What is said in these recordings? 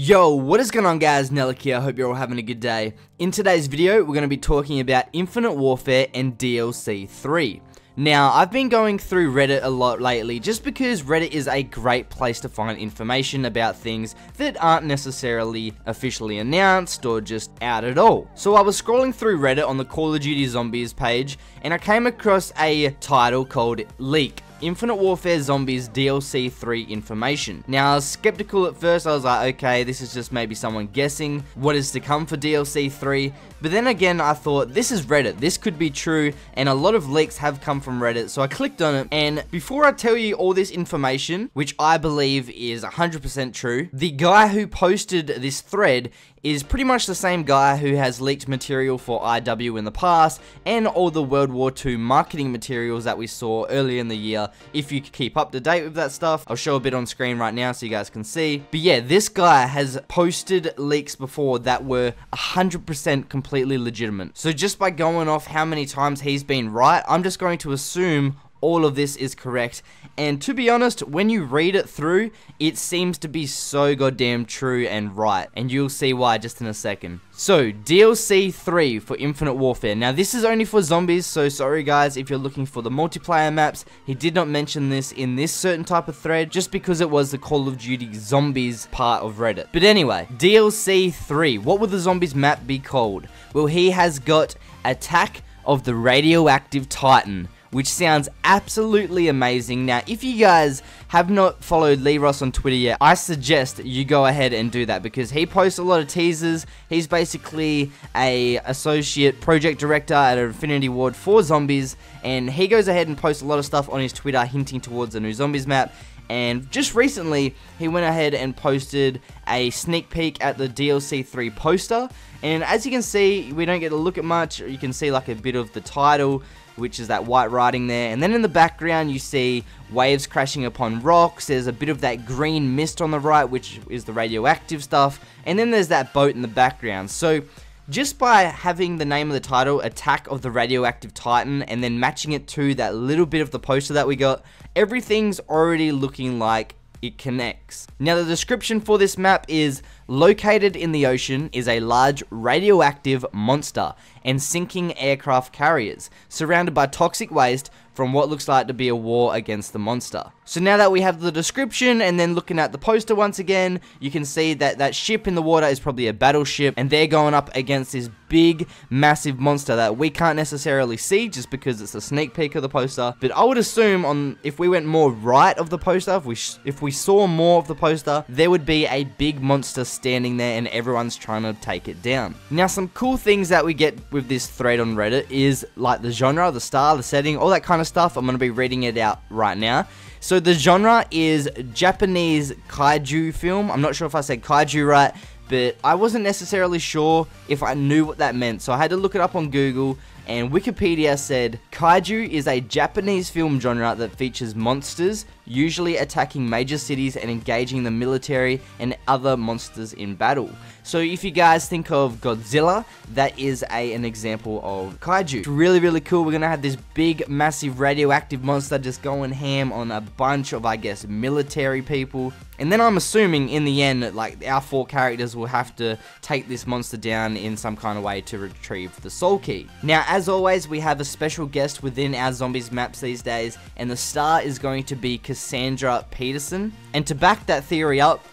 Yo, what is going on guys, Neliq here, I hope you're all having a good day. In today's video, we're going to be talking about Infinite Warfare and DLC3. Now, I've been going through Reddit a lot lately just because Reddit is a great place to find information about things that aren't necessarily officially announced or just out at all. So I was scrolling through Reddit on the Call of Duty Zombies page and I came across a title called Leak. Infinite Warfare Zombies DLC 3 information. Now, I was skeptical at first. I was like, okay, this is just maybe someone guessing what is to come for DLC 3. But then again, I thought, this is Reddit. This could be true, and a lot of leaks have come from Reddit. So I clicked on it, and before I tell you all this information, which I believe is 100% true, the guy who posted this thread is pretty much the same guy who has leaked material for IW in the past and all the World War II marketing materials that we saw earlier in the year. If you keep up to date with that stuff, I'll show a bit on screen right now so you guys can see. But yeah, this guy has posted leaks before that were 100% completely legitimate. So just by going off how many times he's been right, I'm just going to assume all of this is correct, and to be honest, when you read it through, it seems to be so goddamn true and right, and you'll see why just in a second. So, DLC 3 for Infinite Warfare. Now, this is only for zombies, so sorry guys if you're looking for the multiplayer maps. He did not mention this in this certain type of thread, just because it was the Call of Duty Zombies part of Reddit. But anyway, DLC 3, what would the zombies map be called? Well, he has got Attack of the Radioactive Titan, which sounds absolutely amazing. Now, if you guys have not followed Lee Ross on Twitter yet, I suggest you go ahead and do that because he posts a lot of teasers. He's basically a associate project director at Infinity Ward for zombies, and he goes ahead and posts a lot of stuff on his Twitter hinting towards a new zombies map. And just recently, he went ahead and posted a sneak peek at the DLC 3 poster. And as you can see, we don't get to look at much. You can see like a bit of the title, which is that white writing there, and then in the background you see waves crashing upon rocks. There's a bit of that green mist on the right, which is the radioactive stuff, and then there's that boat in the background. So just by having the name of the title, Attack of the Radioactive Titan, and then matching it to that little bit of the poster that we got, everything's already looking like it connects. Now, the description for this map is: located in the ocean is a large radioactive monster and sinking aircraft carriers, surrounded by toxic waste from what looks like to be a war against the monster. So now that we have the description and then looking at the poster once again, you can see that that ship in the water is probably a battleship, and they're going up against this big, massive monster that we can't necessarily see just because it's a sneak peek of the poster. But I would assume if we went more right of the poster, if we saw more of the poster, there would be a big monster standing there and everyone's trying to take it down. Now, some cool things that we get with this thread on Reddit is like the genre, the style, the setting, all that kind of stuff. I'm going to be reading it out right now. So the genre is Japanese kaiju film. I'm not sure if I said kaiju right, but I wasn't necessarily sure if I knew what that meant, so I had to look it up on Google, and Wikipedia said, kaiju is a Japanese film genre that features monsters, usually attacking major cities and engaging the military and other monsters in battle. So if you guys think of Godzilla, that is an example of kaiju. It's really, really cool. We're going to have this big, massive radioactive monster just going ham on a bunch of, I guess, military people. And then I'm assuming in the end, like, our 4 characters will have to take this monster down in some kind of way to retrieve the soul key. Now, as always, we have a special guest within our zombies maps these days, and the star is going to be Cassandra Peterson. And to back that theory up,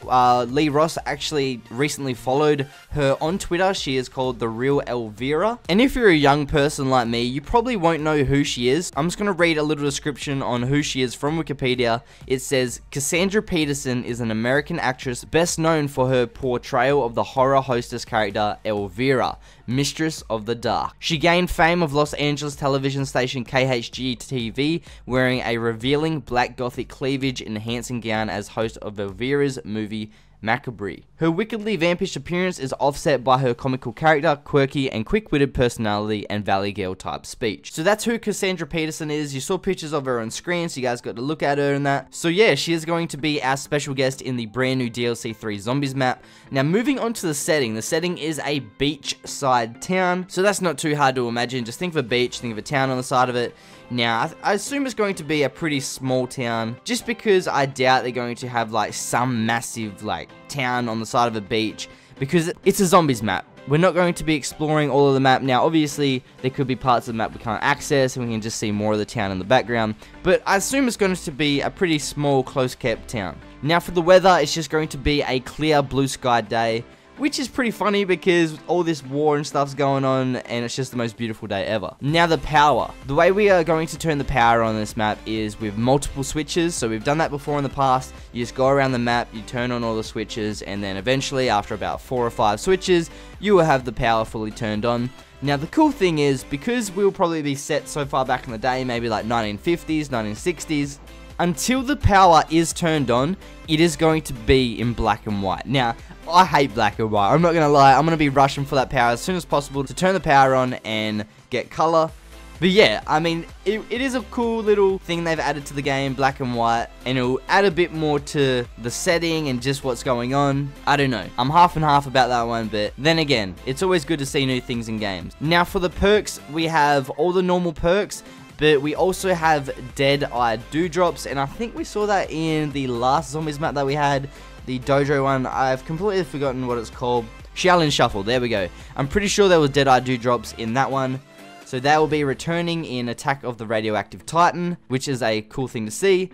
Lee Ross actually recently followed her on Twitter. She is called The Real Elvira. And if you're a young person like me, you probably won't know who she is. I'm just going to read a little description on who she is from Wikipedia. It says, Cassandra Peterson is an American actress best known for her portrayal of the horror hostess character Elvira, Mistress of the Dark. She gained fame of Los Angeles television station KHG-TV, wearing a revealing black gothic cleavage enhancing gown as host of Elvira's movie Macabre. Her wickedly vampish appearance is offset by her comical character, quirky and quick-witted personality, and Valley Girl type speech. So that's who Cassandra Peterson is. You saw pictures of her on screen, so you guys got to look at her and that. So yeah, she is going to be our special guest in the brand new DLC 3 Zombies map. Now, moving on to the setting is a beachside town. So that's not too hard to imagine. Just think of a beach, think of a town on the side of it. Now, I assume it's going to be a pretty small town, just because I doubt they're going to have like some massive like town on the side of a beach, because it's a zombies map. We're not going to be exploring all of the map. Now, obviously, there could be parts of the map we can't access, and we can just see more of the town in the background, but I assume it's going to be a pretty small, close-kept town. Now, for the weather, it's just going to be a clear blue sky day, which is pretty funny because all this war and stuff's going on, and it's just the most beautiful day ever. Now, the power. The way we are going to turn the power on this map is with multiple switches. So we've done that before in the past. You just go around the map, you turn on all the switches, and then eventually, after about 4 or 5 switches, you will have the power fully turned on. Now, the cool thing is, because we'll probably be set so far back in the day, maybe like 1950s, 1960s, until the power is turned on, it is going to be in black and white. Now, I hate black and white. I'm not going to lie. I'm going to be rushing for that power as soon as possible to turn the power on and get color. But yeah, I mean, it is a cool little thing they've added to the game, black and white, and it'll add a bit more to the setting and just what's going on. I don't know. I'm half and half about that one, but then again, it's always good to see new things in games. Now, for the perks, we have all the normal perks, but we also have Dead-Eye Dewdrops, and I think we saw that in the last Zombies map that we had, the Dojo one. I've completely forgotten what it's called. Shaolin Shuffle, there we go. I'm pretty sure there was Dead-Eye Dewdrops in that one. So that will be returning in Attack of the Radioactive Titan, which is a cool thing to see.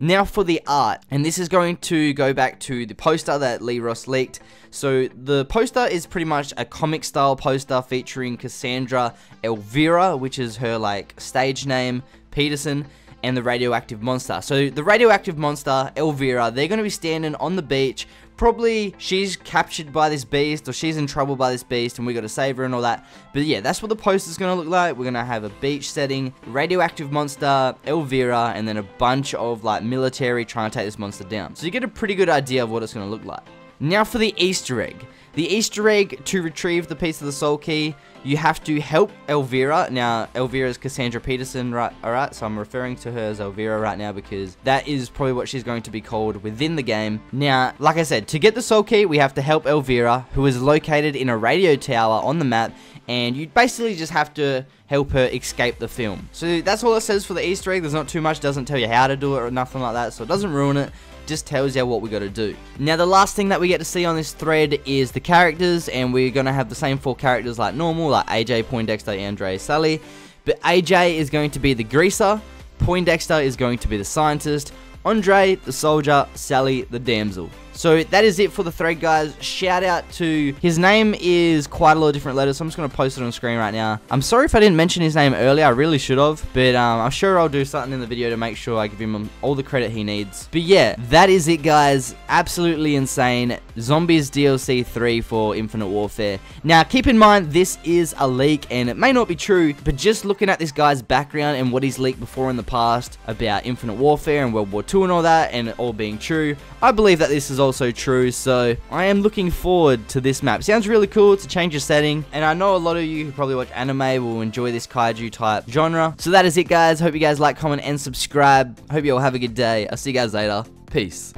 Now for the art, and this is going to go back to the poster that Lee Ross leaked. So the poster is pretty much a comic style poster featuring Cassandra Elvira, which is her like stage name, Peterson, and the radioactive monster. So the radioactive monster, Elvira, they're going to be standing on the beach. Probably she's captured by this beast, or she's in trouble by this beast, and we got to save her and all that. But yeah, that's what the poster's going to look like. We're going to have a beach setting, radioactive monster, Elvira, and then a bunch of like military trying to take this monster down. So you get a pretty good idea of what it's going to look like. Now for the Easter egg. The Easter egg, to retrieve the piece of the soul key, you have to help Elvira. Now, Elvira is Cassandra Peterson, right? Alright, so I'm referring to her as Elvira right now because that is probably what she's going to be called within the game. Now, like I said, to get the soul key, we have to help Elvira, who is located in a radio tower on the map, and you basically just have to help her escape the film. So that's all it says for the Easter egg. There's not too much, doesn't tell you how to do it or nothing like that, so it doesn't ruin it. Just tells you what we got to do. Now, the last thing that we get to see on this thread is the characters, and we're going to have the same 4 characters like normal, like AJ, Poindexter, Andre, Sally. But AJ is going to be the greaser, Poindexter is going to be the scientist, Andre, the soldier, Sally, the damsel. So that is it for the thread, guys. Shout out to, his name is quite a lot of different letters, so I'm just going to post it on screen right now. I'm sorry if I didn't mention his name earlier, I really should have, but I'm sure I'll do something in the video to make sure I give him all the credit he needs. But yeah, that is it, guys. Absolutely insane. Zombies DLC 3 for Infinite Warfare. Now, keep in mind, this is a leak, and it may not be true, but just looking at this guy's background and what he's leaked before in the past about Infinite Warfare and World War II and all that, and it all being true, I believe that this is also true, so I am looking forward to this map. Sounds really cool. It's a change of setting, and I know a lot of you who probably watch anime will enjoy this kaiju type genre. So that is it, guys. Hope you guys like, comment, and subscribe. Hope you all have a good day. I'll see you guys later. Peace.